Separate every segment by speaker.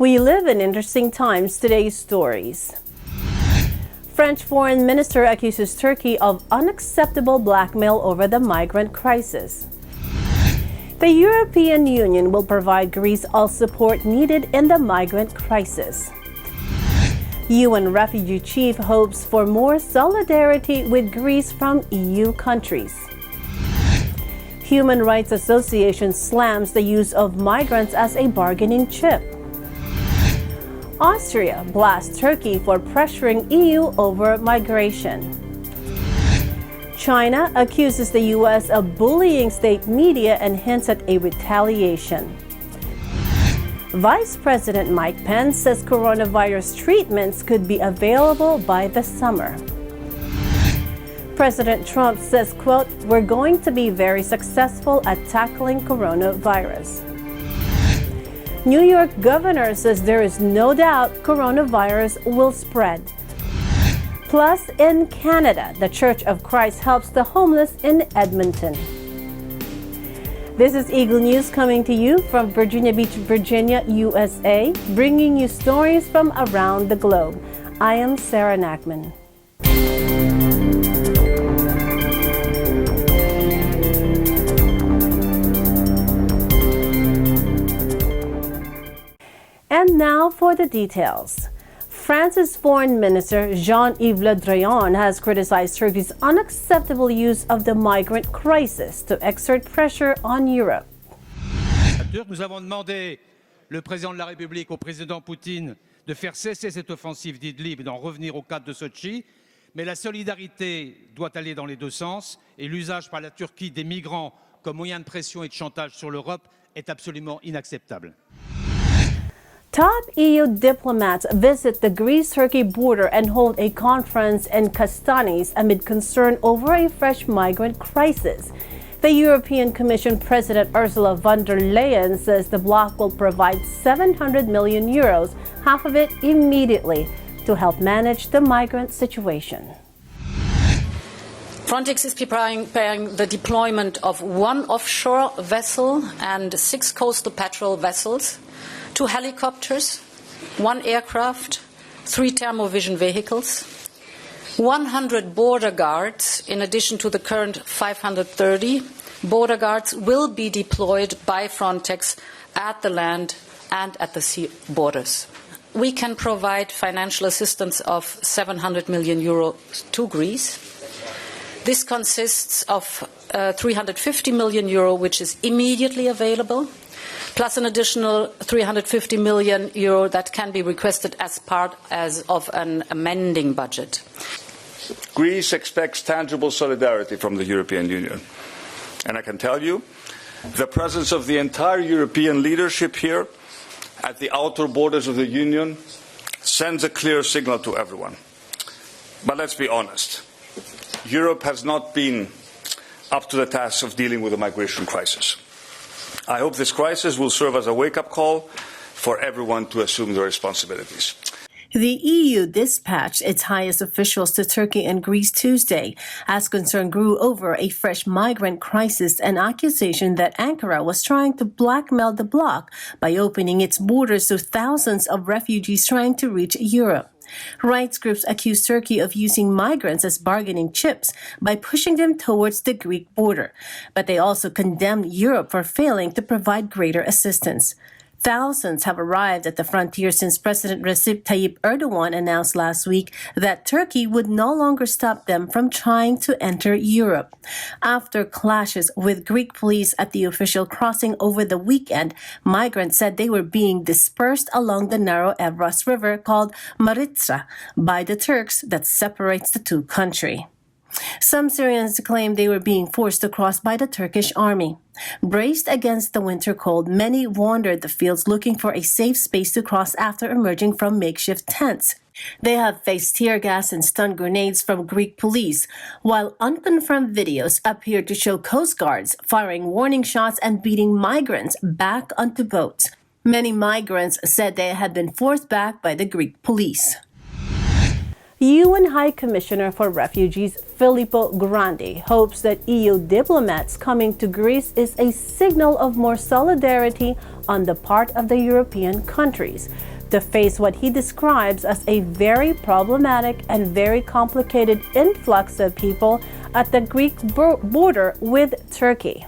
Speaker 1: We live in interesting times. Today's stories. French foreign minister accuses Turkey of unacceptable blackmail over the migrant crisis. The European Union will provide Greece all support needed in the migrant crisis. UN refugee chief hopes for more solidarity with Greece from EU countries. Human Rights Association slams the use of migrants as a bargaining chip. Austria blasts Turkey for pressuring EU over migration. China accuses the U.S. of bullying state media and hints at a retaliation. Vice President Mike Pence says coronavirus treatments could be available by the summer. President Trump says, quote, "We're going to be very successful at tackling coronavirus." New York governor says there is no doubt coronavirus will spread. Plus, in Canada, the Church of Christ helps the homeless in Edmonton. This is Eagle News coming to you from Virginia Beach, Virginia, USA, bringing you stories from around the globe. I am Sarah Nachman. And now for the details. France's Foreign Minister Jean-Yves Le Drian has criticized Turkey's unacceptable use of the migrant crisis to exert pressure on Europe.
Speaker 2: Nous avons demandé le président de la République au président Poutine de faire cesser cette offensive d'Idlib et d'en revenir au cadre de Sochi. Mais la solidarité doit aller dans les deux sens et l'usage par la Turquie des migrants comme moyen de pression et de chantage sur l'Europe est absolument inacceptable.
Speaker 1: Top EU diplomats visit the Greece-Turkey border and hold a conference in Kastanis amid concern over a fresh migrant crisis. The European Commission President Ursula von der Leyen says the bloc will provide 700 million euros, half of it immediately, to help manage the migrant situation.
Speaker 3: Frontex is preparing the deployment of one offshore vessel and 6 coastal patrol vessels, 2 helicopters, 1 aircraft, 3 thermovision vehicles, 100 border guards, in addition to the current 530 border guards, will be deployed by Frontex at the land and at the sea borders. We can provide financial assistance of 700 million euro to Greece. This consists of 350 million euro, which is immediately available, plus an additional 350 million euro that can be requested as part of an amending budget.
Speaker 4: Greece expects tangible solidarity from the European Union. And I can tell you, the presence of the entire European leadership here at the outer borders of the Union sends a clear signal to everyone. But let's be honest. Europe has not been up to the task of dealing with the migration crisis. I hope this crisis will serve as a wake-up call for everyone to assume their responsibilities.
Speaker 1: The EU dispatched its highest officials to Turkey and Greece Tuesday as concern grew over a fresh migrant crisis and accusation that Ankara was trying to blackmail the bloc by opening its borders to thousands of refugees trying to reach Europe. Rights groups accuse Turkey of using migrants as bargaining chips by pushing them towards the Greek border, but they also condemned Europe for failing to provide greater assistance. Thousands have arrived at the frontier since President Recep Tayyip Erdogan announced last week that Turkey would no longer stop them from trying to enter Europe. After clashes with Greek police at the official crossing over the weekend, migrants said they were being dispersed along the narrow Evros River called Maritsa by the Turks that separates the two countries. Some Syrians claimed they were being forced to cross by the Turkish army. Braced against the winter cold, many wandered the fields looking for a safe space to cross after emerging from makeshift tents. They have faced tear gas and stun grenades from Greek police, while unconfirmed videos appear to show Coast Guards firing warning shots and beating migrants back onto boats. Many migrants said they had been forced back by the Greek police. UN High Commissioner for Refugees Filippo Grandi hopes that EU diplomats coming to Greece is a signal of more solidarity on the part of the European countries. to face what he describes as a very problematic and very complicated influx of people at the Greek border with Turkey.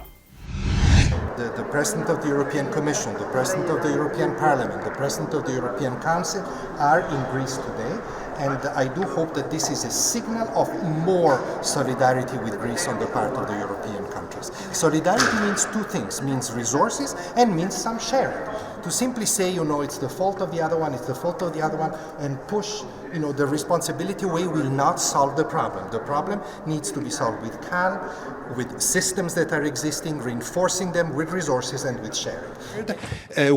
Speaker 5: The President of the European Commission, the President of the European Parliament, the President of the European Council are in Greece today. And I do hope that this is a signal of more solidarity with Greece on the part of the European countries. Solidarity means two things, means resources and means some sharing. To simply say, it's the fault of the other one, it's the fault of the other one, and push, the responsibility away will not solve the problem. The problem needs to be solved with calm, with systems that are existing, reinforcing them with resources and with sharing.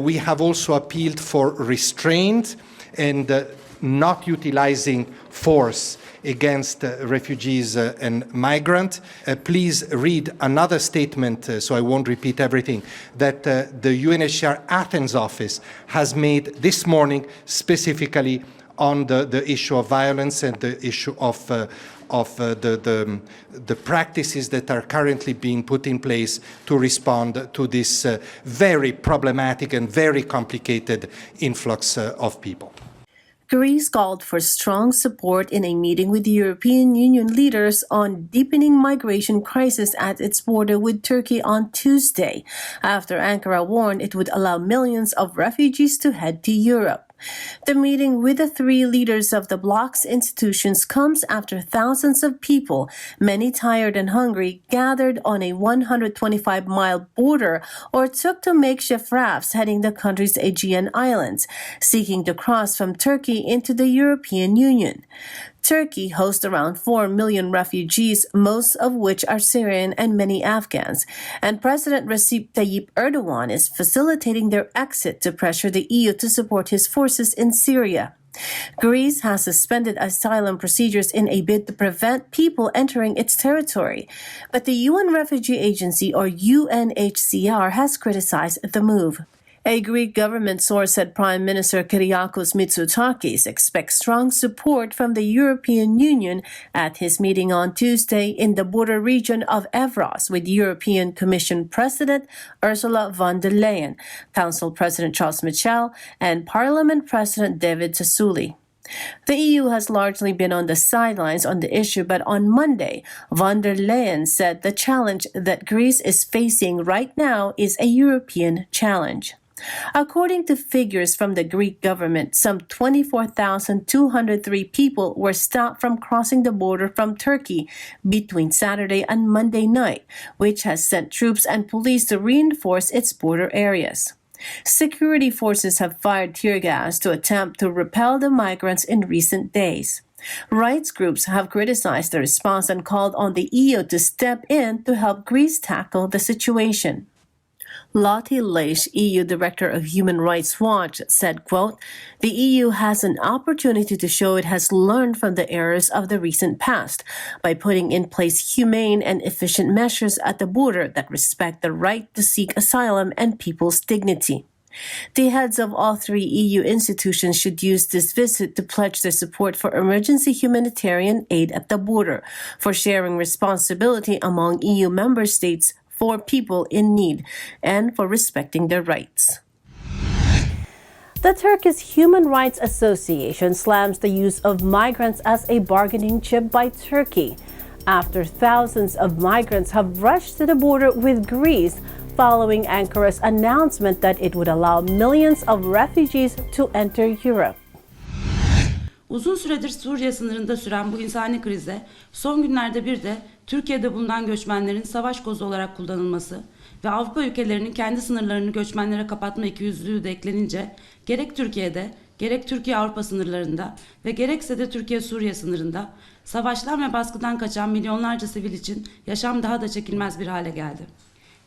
Speaker 5: We have also appealed for restraint and not utilizing force against refugees and migrants. Please read another statement, so I won't repeat everything, that the UNHCR Athens office has made this morning specifically on the issue of violence and the issue of the practices that are currently being put in place to respond to this very problematic and very complicated influx of people.
Speaker 1: Greece called for strong support in a meeting with European Union leaders on deepening migration crisis at its border with Turkey on Tuesday, after Ankara warned it would allow millions of refugees to head to Europe. The meeting with the three leaders of the bloc's institutions comes after thousands of people, many tired and hungry, gathered on a 125-mile border or took to makeshift rafts heading the country's Aegean islands, seeking to cross from Turkey into the European Union. Turkey hosts around 4 million refugees, most of which are Syrian and many Afghans, and President Recep Tayyip Erdogan is facilitating their exit to pressure the EU to support his forces in Syria. Greece has suspended asylum procedures in a bid to prevent people entering its territory, but the UN Refugee Agency, or UNHCR, has criticized the move. A Greek government source said Prime Minister Kyriakos Mitsotakis expects strong support from the European Union at his meeting on Tuesday in the border region of Evros with European Commission President Ursula von der Leyen, Council President Charles Michel, and Parliament President David Sassoli. The EU has largely been on the sidelines on the issue, but on Monday, von der Leyen said the challenge that Greece is facing right now is a European challenge. According to figures from the Greek government, some 24,203 people were stopped from crossing the border from Turkey between Saturday and Monday night, which has sent troops and police to reinforce its border areas. Security forces have fired tear gas to attempt to repel the migrants in recent days. Rights groups have criticized the response and called on the EU to step in to help Greece tackle the situation. Lotte Leisch, EU Director of Human Rights Watch, said, quote, "The EU has an opportunity to show it has learned from the errors of the recent past by putting in place humane and efficient measures at the border that respect the right to seek asylum and people's dignity." The heads of all three EU institutions should use this visit to pledge their support for emergency humanitarian aid at the border, for sharing responsibility among EU member states for people in need, and for respecting their rights. The Turkish Human Rights Association slams the use of migrants as a bargaining chip by Turkey, after thousands of migrants have rushed to the border with Greece following Ankara's announcement that it would allow millions of refugees to enter Europe.
Speaker 6: Uzun süredir Suriye sınırında süren bu insani krize son günlerde bir de Türkiye'de bulunan göçmenlerin savaş kozu olarak kullanılması ve Avrupa ülkelerinin kendi sınırlarını göçmenlere kapatma ikiyüzlülüğü de eklenince gerek Türkiye'de, gerek Türkiye-Avrupa sınırlarında ve gerekse de Türkiye-Suriye sınırında savaştan ve baskıdan kaçan milyonlarca sivil için yaşam daha da çekilmez bir hale geldi.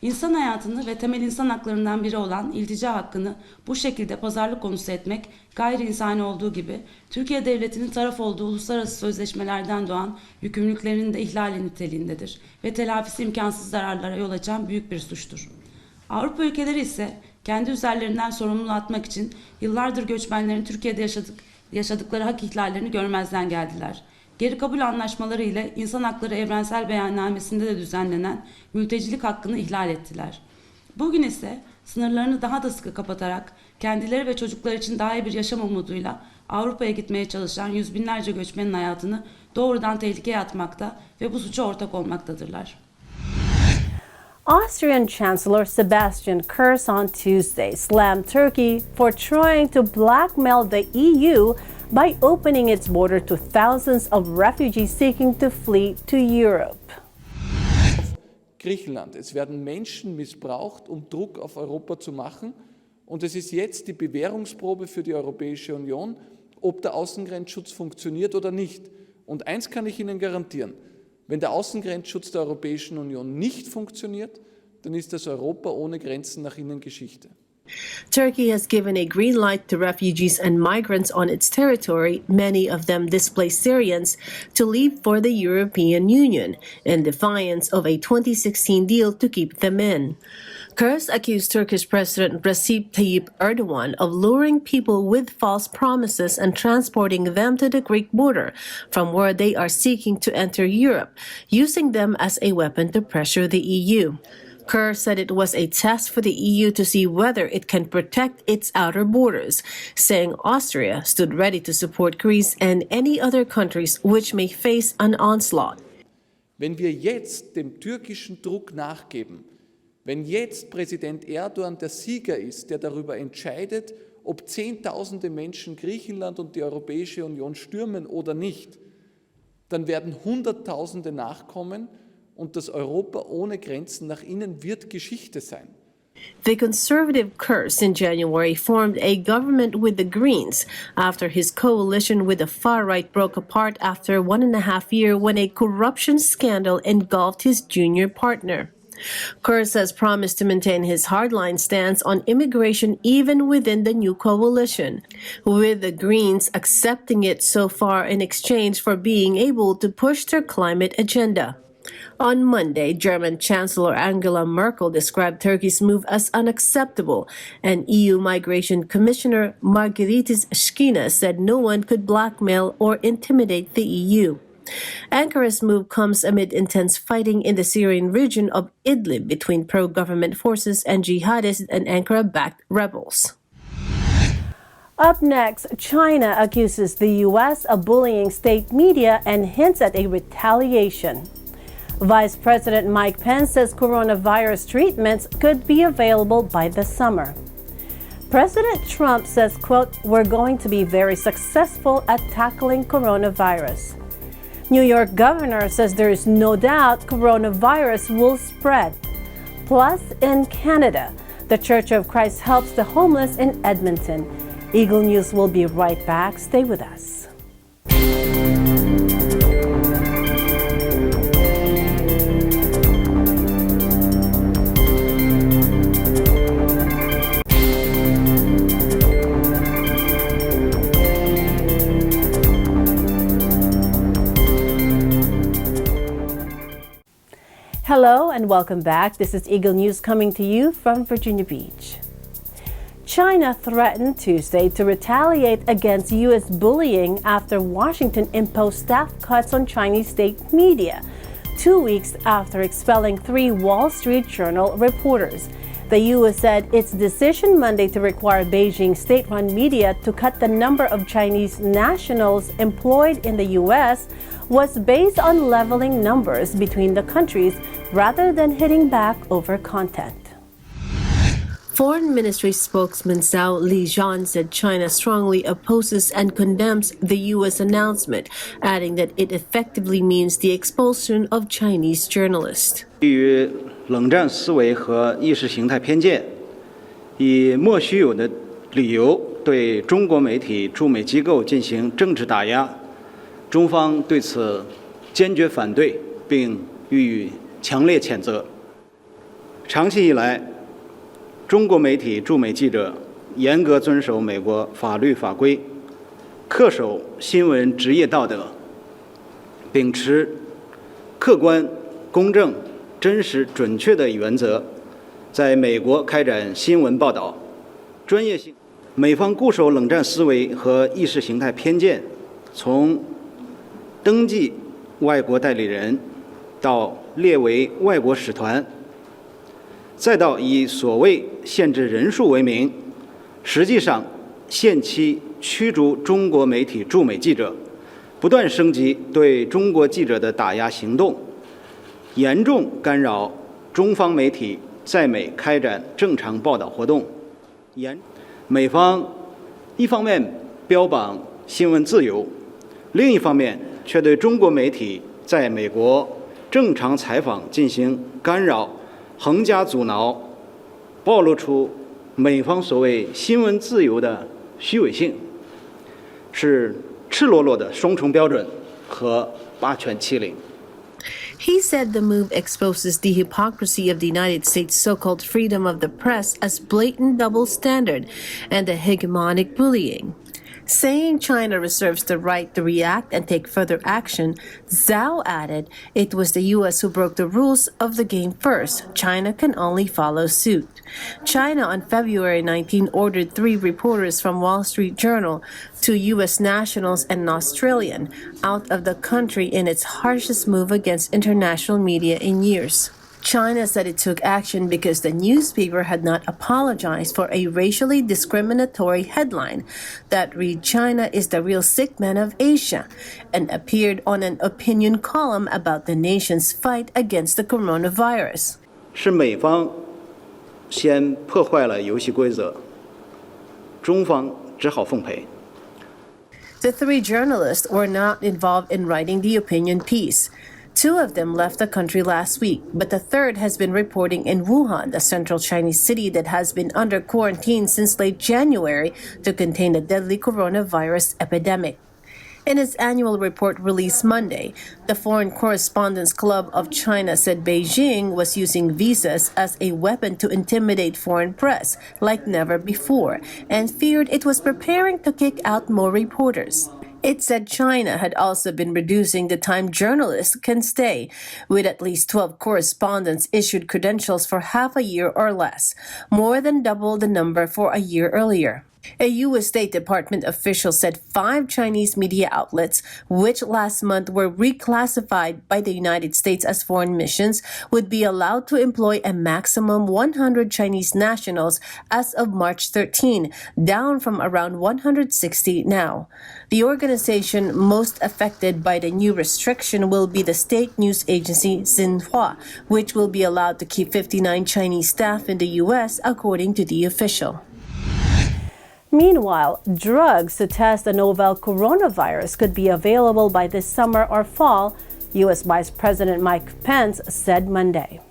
Speaker 6: İnsan hayatını ve temel insan haklarından biri olan iltica hakkını bu şekilde pazarlık konusu etmek gayri insani olduğu gibi Türkiye Devleti'nin taraf olduğu uluslararası sözleşmelerden doğan yükümlülüklerinin de ihlali niteliğindedir ve telafisi imkansız zararlara yol açan büyük bir suçtur. Avrupa ülkeleri ise kendi üzerlerinden sorumluluğu atmak için yıllardır göçmenlerin Türkiye'de yaşadıkları hak ihlallerini görmezden geldiler. Geri kabul anlaşmaları ile İnsan Hakları Evrensel Beyannamesi'nde de düzenlenen mültecilik hakkını ihlal ettiler. Bugün ise sınırlarını daha da sıkı kapatarak kendileri ve çocukları için daha iyi bir yaşam umuduyla Avrupa'ya gitmeye çalışan yüz binlerce göçmenin hayatını doğrudan tehlikeye atmakta ve bu suça ortak olmaktadırlar.
Speaker 1: Austrian Chancellor Sebastian Kurz on Tuesday slammed Turkey for trying to blackmail the EU by opening its border to thousands of refugees seeking to flee to Europe.
Speaker 7: Griechenland. Es werden Menschen missbraucht, um Druck auf Europa zu machen. Und es ist jetzt die Bewährungsprobe für die Europäische Union, ob der Außengrenzschutz funktioniert oder nicht. Und eins kann ich Ihnen garantieren: Wenn der Außengrenzschutz der Europäischen Union nicht funktioniert, dann ist das Europa ohne Grenzen nach innen Geschichte.
Speaker 1: Turkey has given a green light to refugees and migrants on its territory, many of them displaced Syrians, to leave for the European Union in defiance of a 2016 deal to keep them in. Kurz accused Turkish President Recep Tayyip Erdogan of luring people with false promises and transporting them to the Greek border from where they are seeking to enter Europe, using them as a weapon to pressure the EU. Kurz said it was a test for the EU to see whether it can protect its outer borders, saying Austria stood ready to support Greece and any other countries which may face an onslaught.
Speaker 7: Wenn wir jetzt dem türkischen Druck nachgeben, wenn jetzt Präsident Erdogan der Sieger ist, der darüber entscheidet, ob Zehntausende Menschen Griechenland und die Europäische Union stürmen oder nicht, dann werden Hunderttausende nachkommen und das Europa ohne Grenzen nach innen wird Geschichte sein.
Speaker 1: The conservative Kurz in January formed a government with the Greens after his coalition with the far right broke apart after 1.5 years when a corruption scandal engulfed his junior partner. Kurz has promised to maintain his hardline stance on immigration even within the new coalition, with the Greens accepting it so far in exchange for being able to push their climate agenda. On Monday, German Chancellor Angela Merkel described Turkey's move as unacceptable, and EU Migration Commissioner Margaritis Schinas said no one could blackmail or intimidate the EU. Ankara's move comes amid intense fighting in the Syrian region of Idlib between pro-government forces and jihadists and Ankara-backed rebels. Up next, China accuses the U.S. of bullying state media and hints at a retaliation. Vice President Mike Pence says coronavirus treatments could be available by the summer. President Trump says, quote, "We're going to be very successful at tackling coronavirus." New York governor says there is no doubt coronavirus will spread. Plus, in Canada, the Church of Christ helps the homeless in Edmonton. Eagle News will be right back. Stay with us. Hello and welcome back. This is Eagle News coming to you from Virginia Beach. China threatened Tuesday to retaliate against U.S. bullying after Washington imposed staff cuts on Chinese state media, 2 weeks after expelling 3 Wall Street Journal reporters. The U.S. said its decision Monday to require Beijing state-run media to cut the number of Chinese nationals employed in the U.S. was based on leveling numbers between the countries rather than hitting back over content. Foreign Ministry spokesman Zhao Lijian said China strongly opposes and condemns the U.S. announcement, adding that it effectively means the expulsion of Chinese journalists.
Speaker 8: 基于冷战思维和意识形态偏见，以莫须有的理由对中国媒体驻美机构进行政治打压，中方对此坚决反对，并予以强烈谴责。长期以来，中国媒体驻美记者严格遵守美国法律法规，恪守新闻职业道德，秉持客观、公正、真实、准确的原则，在美国开展新闻报道，专业性。美方固守冷战思维和意识形态偏见，从登记外国代理人到列为外国使团，再到以所谓限制人数为名，实际上限期驱逐中国媒体驻美记者，不断升级对中国记者的打压行动，严重干扰中方媒体在美开展正常报道活动。美方一方面标榜新闻自由，另一方面却对中国媒体在美国正常采访进行干扰、横加阻挠，暴露出美方所谓新闻自由的虚伪性，是赤裸裸的双重标准和霸权欺凌。
Speaker 1: He said the move exposes the hypocrisy of the United States' so-called freedom of the press as blatant double standard and a hegemonic bullying. Saying China reserves the right to react and take further action, Zhao added it was the U.S. who broke the rules of the game first. China can only follow suit. China on February 19 ordered 3 reporters from Wall Street Journal, 2 U.S. nationals and an Australian, out of the country in its harshest move against international media in years. China said it took action because the newspaper had not apologized for a racially discriminatory headline that read China is the real sick man of Asia and appeared on an opinion column about the nation's fight against the coronavirus.
Speaker 8: 是美方先破坏了游戏规则，中方只好奉陪。
Speaker 1: The 3 journalists were not involved in writing the opinion piece. 2 of them left the country last week, but the 3rd has been reporting in Wuhan, the central Chinese city that has been under quarantine since late January to contain the deadly coronavirus epidemic. In its annual report released Monday, the Foreign Correspondents Club of China said Beijing was using visas as a weapon to intimidate foreign press like never before and feared it was preparing to kick out more reporters. It said China had also been reducing the time journalists can stay, with at least 12 correspondents issued credentials for half a year or less, more than double the number for a year earlier. A U.S. State Department official said 5 Chinese media outlets, which last month were reclassified by the United States as foreign missions, would be allowed to employ a maximum 100 Chinese nationals as of March 13, down from around 160 now. The organization most affected by the new restriction will be the state news agency Xinhua, which will be allowed to keep 59 Chinese staff in the U.S., according to the official. Meanwhile, drugs to test the novel coronavirus could be available by this summer or fall, U.S. Vice President Mike Pence said Monday.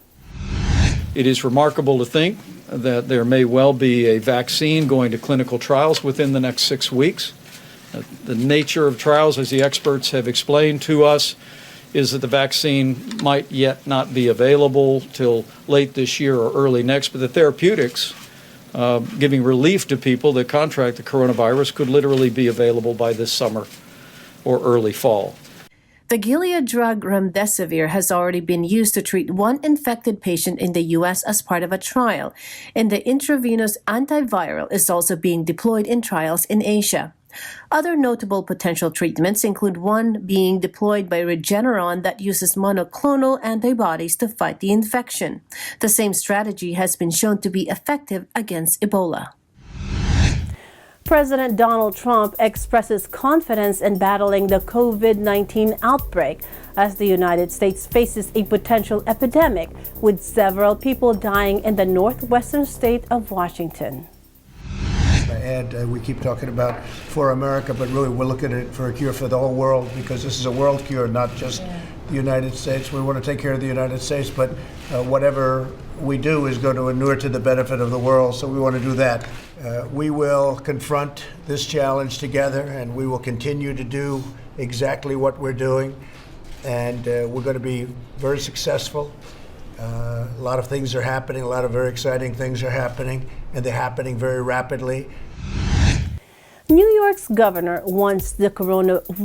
Speaker 9: It is remarkable to think that there may well be a vaccine going to clinical trials within the next 6 weeks. The nature of trials, as the experts have explained to us, is that the vaccine might yet not be available till late this year or early next, but the therapeutics giving relief to people that contract the coronavirus could literally be available by this summer or early fall.
Speaker 1: The Gilead drug remdesivir has already been used to treat 1 infected patient in the U.S. as part of a trial, and the intravenous antiviral is also being deployed in trials in Asia. Other notable potential treatments include one being deployed by Regeneron that uses monoclonal antibodies to fight the infection. The same strategy has been shown to be effective against Ebola. President Donald Trump expresses confidence in battling the COVID-19 outbreak as the United States faces a potential epidemic, with several people dying in the northwestern state of Washington.
Speaker 10: And we keep talking about for America, but really we're looking at it for a cure for the whole world, because this is a world cure, not just the United States. We want to take care of the United States, but whatever we do is going to inure to the benefit of the world, so we want to do that. We will confront this challenge together, and we will continue to do exactly what we're doing, and we're going to be very successful. A lot of things are happening, a lot of very exciting things are happening, and they're happening very rapidly.
Speaker 1: New York's governor warns the coronavirus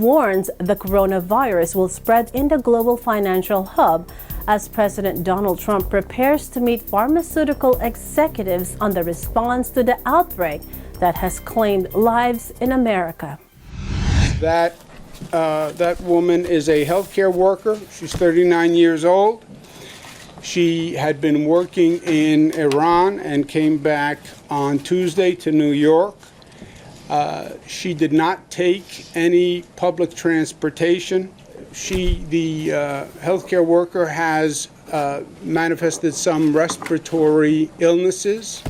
Speaker 1: will spread in the global financial hub as President Donald Trump prepares to meet pharmaceutical executives on the response to the outbreak that has claimed lives in America.
Speaker 11: That woman is a healthcare worker. She's 39 years old. She had been working in Iran and came back on Tuesday to New York. She did not take any public transportation. The healthcare worker, has manifested some respiratory illnesses,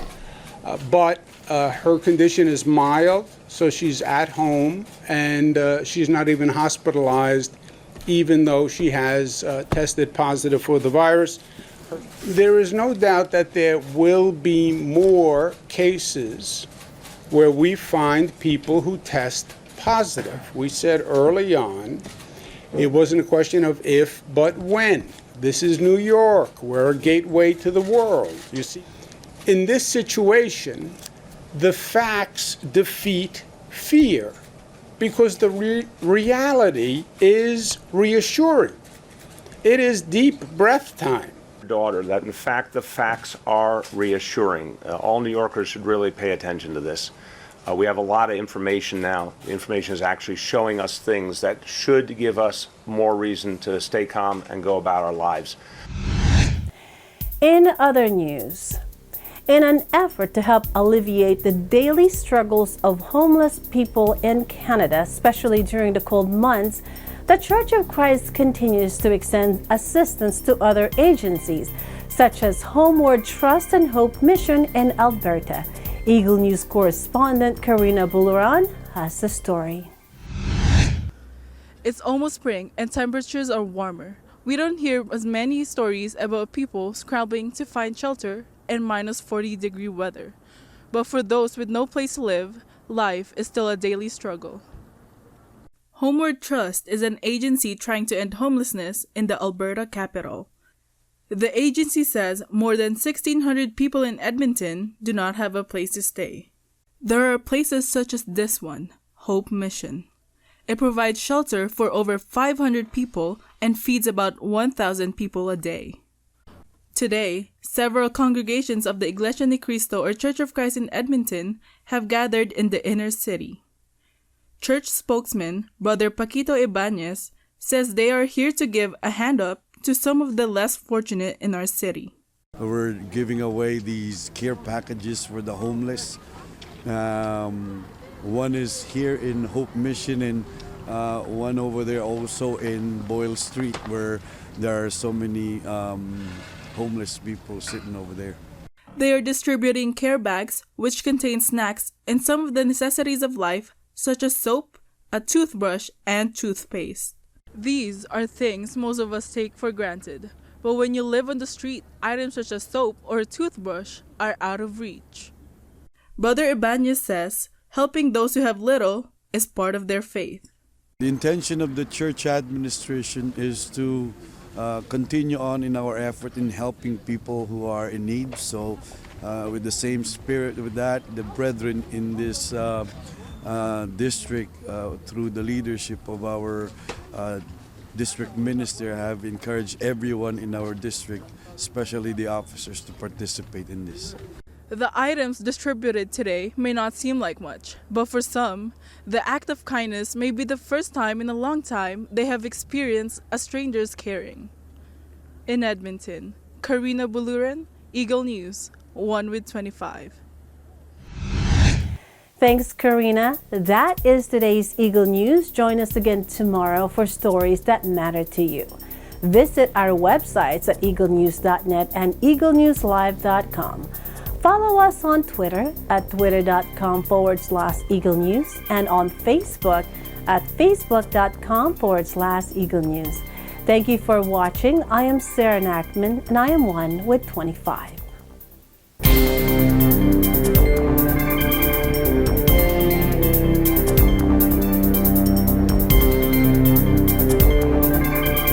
Speaker 11: but her condition is mild, so she's at home, and she's not even hospitalized, even though she has tested positive for the virus. There is no doubt that there will be more cases where we find people who test positive. We said early on, it wasn't a question of if, but when. This is New York. We're a gateway to the world. You see, in this situation, the facts defeat fear because the reality is reassuring. It is deep breath time.
Speaker 12: Daughter, that in fact the facts are reassuring. All New Yorkers should really pay attention to this. We have a lot of information now. The information is actually showing us things that should give us more reason to stay calm and go about our lives.
Speaker 1: In other news, in an effort to help alleviate the daily struggles of homeless people in Canada, especially during the cold months, the Church of Christ continues to extend assistance to other agencies, such as Homeward Trust and Hope Mission in Alberta. Eagle News correspondent Karina Buluran has the story.
Speaker 13: It's almost spring and temperatures are warmer. We don't hear as many stories about people scrambling to find shelter in minus 40-degree weather. But for those with no place to live, life is still a daily struggle. Homeward Trust is an agency trying to end homelessness in the Alberta capital. The agency says more than 1,600 people in Edmonton do not have a place to stay. There are places such as this one, Hope Mission. It provides shelter for over 500 people and feeds about 1,000 people a day. Today, several congregations of the Iglesia Ni Cristo or Church of Christ in Edmonton have gathered in the inner city. Church spokesman, Brother Paquito Ibanez, says they are here to give a hand up to some of the less fortunate in our city.
Speaker 14: We're giving away these care packages for the homeless. One is here in Hope Mission and one over there also in Boyle Street where there are so many homeless people sitting over there.
Speaker 13: They are distributing care bags which contain snacks and some of the necessities of life such as soap, a toothbrush, and toothpaste. These are things most of us take for granted, but when you live on the street, items such as soap or a toothbrush are out of reach. Brother Ibanez says helping those who have little is part of their faith.
Speaker 14: The intention of the church administration is to continue on in our effort in helping people who are in need. So with the same spirit with that, the brethren in this district, through the leadership of our district minister, have encouraged everyone in our district, especially the officers, to participate in this.
Speaker 13: The items distributed today may not seem like much, but for some, the act of kindness may be the first time in a long time they have experienced a stranger's caring. In Edmonton, Karina Buluran, Eagle News, 1 with 25.
Speaker 1: Thanks, Karina. That is today's Eagle News. Join us again tomorrow for stories that matter to you. Visit our websites at eaglenews.net and eaglenewslive.com. Follow us on Twitter at twitter.com/Eagle News and on Facebook at facebook.com/Eagle News. Thank you for watching. I am Sarah Nachman and I am 1 with 25.